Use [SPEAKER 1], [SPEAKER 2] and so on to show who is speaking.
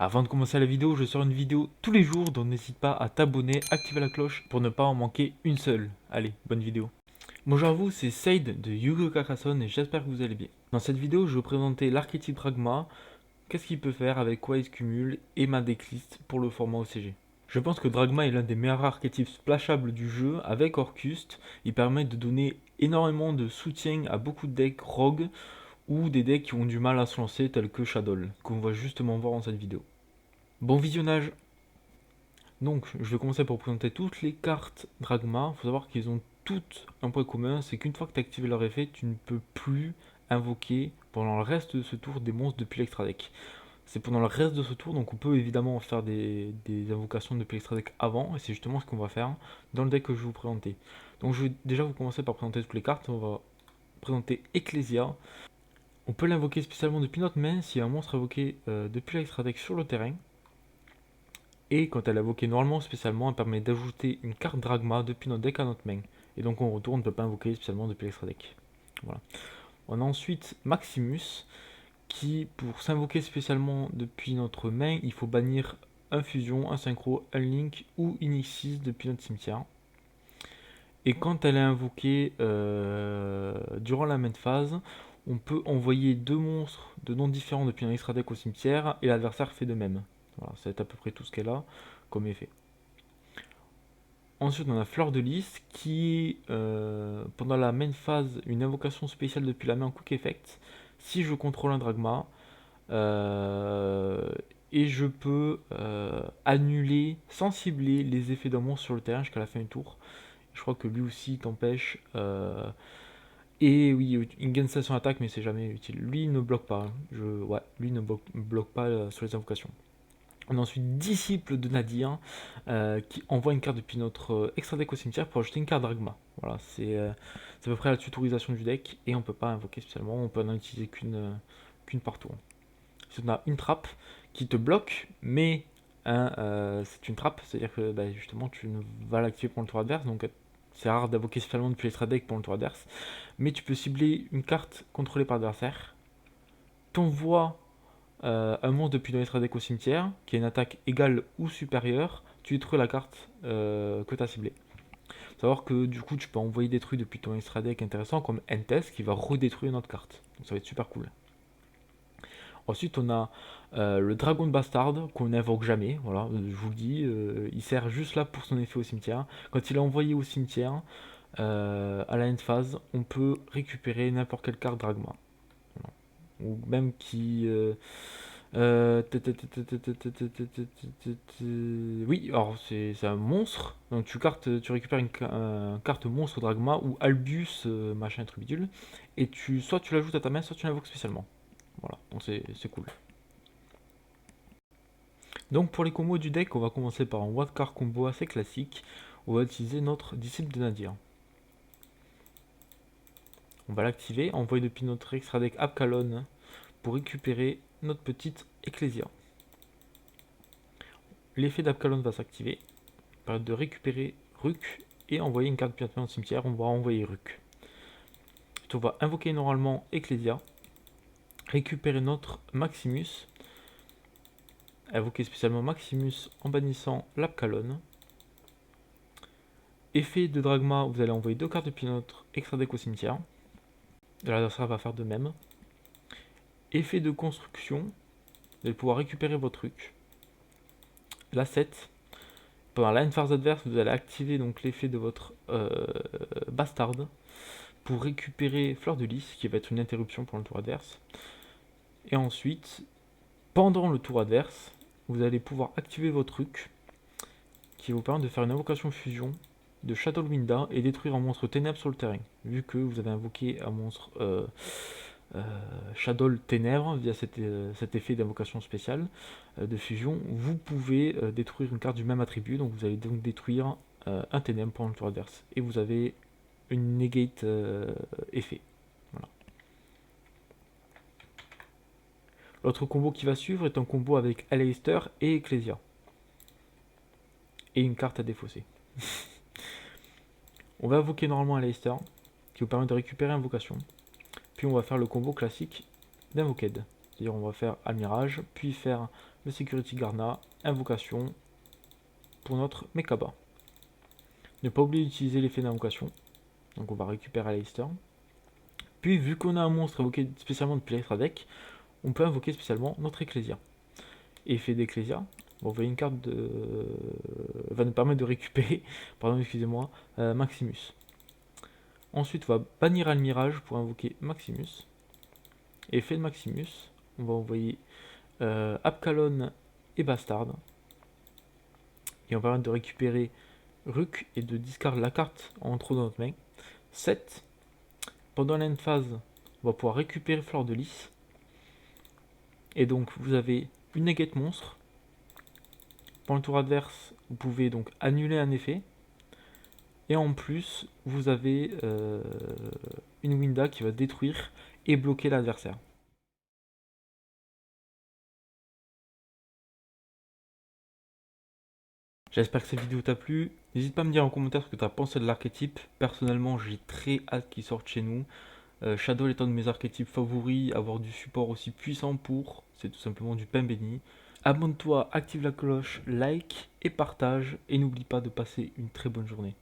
[SPEAKER 1] Avant de commencer la vidéo, je sors une vidéo tous les jours, donc n'hésite pas à t'abonner, activer la cloche pour ne pas en manquer une seule. Allez, bonne vidéo. Bonjour à vous, c'est Said de Yu-Gi-Oh! Carcassonne et j'espère que vous allez bien. Dans cette vidéo, je vais vous présenter l'archétype Dragma, qu'est-ce qu'il peut faire, avec quoi il se cumule et ma decklist pour le format OCG. Je pense que Dragma est l'un des meilleurs archétypes splashables du jeu. Avec Orcust, il permet de donner énormément de soutien à beaucoup de decks rogue ou des decks qui ont du mal à se lancer tels que Shadow, qu'on va justement voir dans cette vidéo. Bon visionnage. Donc, je vais commencer par présenter toutes les cartes Dragma. Il faut savoir qu'ils ont toutes un point commun, c'est qu'une fois que tu as activé leur effet, tu ne peux plus invoquer pendant le reste de ce tour des monstres depuis l'extra deck. C'est pendant le reste de ce tour, donc on peut évidemment faire des invocations depuis l'extra deck avant, et c'est justement ce qu'on va faire dans le deck que je vais vous présenter. Donc je vais déjà vous commencer par présenter toutes les cartes. On va présenter Ecclesia. On peut l'invoquer spécialement depuis notre main si un monstre invoqué depuis l'extra deck sur le terrain. Et quand elle est invoquée normalement spécialement, elle permet d'ajouter une carte Dragma depuis notre deck à notre main. Et donc en retour, on ne peut pas invoquer spécialement depuis l'extra deck. Voilà. On a ensuite Maximus, qui pour s'invoquer spécialement depuis notre main, il faut bannir un fusion, un synchro, un link ou une X6 depuis notre cimetière. Et quand elle est invoquée durant la main phase, on peut envoyer deux monstres de noms différents depuis un extra deck au cimetière et l'adversaire fait de même. Voilà, c'est à peu près tout ce qu'elle a comme effet. Ensuite, on a Fleur de Lys qui est pendant la main phase une invocation spéciale depuis la main en quick effect. Si je contrôle un Dragma, et je peux annuler sans cibler les effets d'un monstre sur le terrain jusqu'à la fin du tour. Je crois que lui aussi t'empêche. Et oui, il gagne station attaque, mais c'est jamais utile. Lui il ne bloque pas. Ouais, lui ne bloque pas sur les invocations. On a ensuite Disciple de Nadir qui envoie une carte depuis notre extra deck au cimetière pour ajouter une carte Dragma. Voilà, c'est à peu près la tutorisation du deck et on peut pas invoquer spécialement, on peut en utiliser qu'une par tour. Ensuite, on a une trappe qui te bloque, mais hein, c'est une trappe, c'est-à-dire que bah, justement tu ne vas l'activer pour le tour adverse, donc c'est rare d'invoquer spécialement depuis l'extra deck pour le tour adverse, mais tu peux cibler une carte contrôlée par l'adversaire, t'envoies un monstre depuis l'extra deck au cimetière, qui a une attaque égale ou supérieure, tu détruis la carte que tu as ciblée. Savoir que du coup tu peux envoyer des trucs depuis ton extra deck intéressant comme Entes qui va redétruire une autre carte. Donc ça va être super cool. Ensuite on a le Dragon Bastard qu'on n'invoque jamais, voilà, je vous le dis, il sert juste là pour son effet au cimetière. Quand il est envoyé au cimetière, à la end phase, on peut récupérer n'importe quelle carte Dragma. Voilà. Ou même qui... oui, alors c'est un monstre. Donc tu récupères une carte monstre Dragma ou Albus machin truc bidule. Et soit tu l'ajoutes à ta main, soit tu l'invoques spécialement. Voilà, donc c'est cool. Donc pour les combos du deck, on va commencer par un wildcard combo assez classique. On va utiliser notre disciple de Nadir. On va l'activer, envoyer depuis notre extra deck Abkalon pour récupérer notre petite Ecclesia. L'effet d'Abkalon va s'activer, permettre de récupérer Ruk et envoyer une carte pianotement au cimetière. On va envoyer Ruk. On va invoquer normalement Ecclesia, récupérer notre Maximus, invoquer spécialement Maximus en bannissant l'Abkalon. Effet de Dragma, vous allez envoyer deux cartes depuis notre extra deck au cimetière. L'adversaire va faire de même. Effet de construction, vous allez pouvoir récupérer votre truc. L'asset, pendant la phase adverse, vous allez activer donc l'effet de votre Bastard pour récupérer Fleur de Lys, qui va être une interruption pour le tour adverse. Et ensuite, pendant le tour adverse, vous allez pouvoir activer votre truc, qui vous permet de faire une invocation fusion de Shadow Winda et détruire un monstre ténèbres sur le terrain. Vu que vous avez invoqué un monstre Shadow Ténèbres via cet effet d'invocation spéciale de fusion, vous pouvez détruire une carte du même attribut, donc vous allez donc détruire un ténèbre pendant le tour adverse. Et vous avez une negate effet. Voilà. L'autre combo qui va suivre est un combo avec Aleister et Ecclesia. Et une carte à défausser. On va invoquer normalement Aleister, qui vous permet de récupérer invocation. Puis on va faire le combo classique d'Invoked. C'est-à-dire on va faire Almirage, puis faire le Security Garna, invocation pour notre Mekaba. Ne pas oublier d'utiliser l'effet d'invocation. Donc on va récupérer Aleister. Puis vu qu'on a un monstre évoqué spécialement depuis l'extra deck, on peut invoquer spécialement notre Ecclesia. Effet d'Ecclesia, on va envoyer une carte va nous permettre de récupérer, pardon excusez-moi, Maximus. Ensuite on va bannir Almirage pour invoquer Maximus. Effet de Maximus, on va envoyer Abkalon et Bastard. Et on va permettre de récupérer Ruk et de discard la carte en trop dans notre main. 7. Pendant l'end phase, on va pouvoir récupérer Fleur de Lys. Et donc vous avez une negate monstre. Pendant le tour adverse, vous pouvez donc annuler un effet. Et en plus, vous avez une Winda qui va détruire et bloquer l'adversaire. J'espère que cette vidéo t'a plu. N'hésite pas à me dire en commentaire ce que tu as pensé de l'archétype. Personnellement, j'ai très hâte qu'il sorte chez nous. Shadow est un de mes archétypes favoris. Avoir du support aussi puissant pour, c'est tout simplement du pain béni. Abonne-toi, active la cloche, like et partage. Et n'oublie pas de passer une très bonne journée.